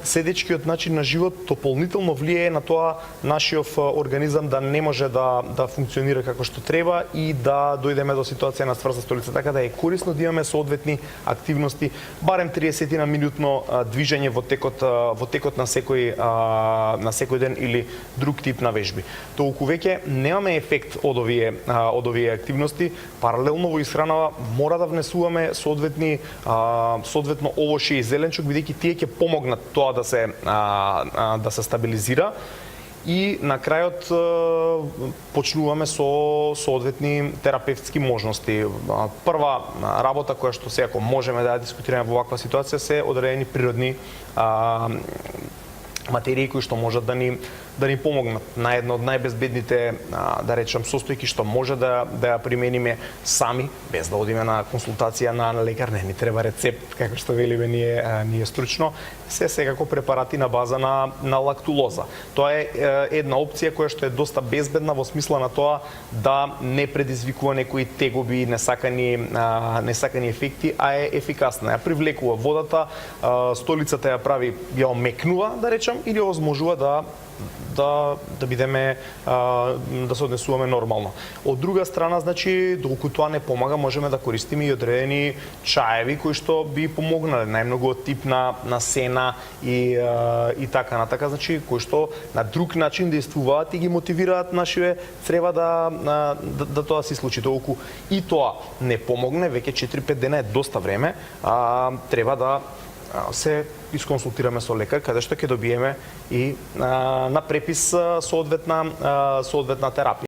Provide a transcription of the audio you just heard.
седечкиот начин на живот дополнително влијае на тоа нашиот организам да не може да функционира како што треба и да дојдеме до ситуација на стврста столица. Така да е корисно да имаме соодветни активности, барем 30 на минутно движење во текот на секој ден или друг тип на вежби. Толку веќе немаме ефект од овие активности, паралелно во исхранава мора да внесуваме соодветно овоше и зеленчук, бидејќи тие ќе помогнат тоа да се стабилизира. И на крајот почнуваме со соодветни терапевтски можности. Прва работа која што секако можеме да ја дискутираме во ваква ситуација се одредени природни материи кои што можат да ни помогнат на една од најбезбедните, да речем, состојки што може да ја примениме сами, без да одиме на консултација на лекар, не ни треба рецепт, како што велиме ние стручно, се секако препарати на база на лактулоза. Тоа е една опција која што е доста безбедна во смисла на тоа да не предизвикува некои тегоби, несакани ефекти, а е ефикасна. Ја привлекува водата, столицата ја прави, ја омекнува, да речем, или овозможува да бидеме да се однесуваме нормално. Од друга страна, значи, доколку тоа не помага, можеме да користиме и одредени чаеви кои што би помогнале, најмногу од тип на сена и така натака, значи кои што на друг начин действуваат и ги мотивираат нашите црева да тоа се случи. Доколку и тоа не помогне, веќе 4-5 дена е доста време, треба да се исконсултираме со лекар, каде што ќе добиеме и на препис соодветна терапија.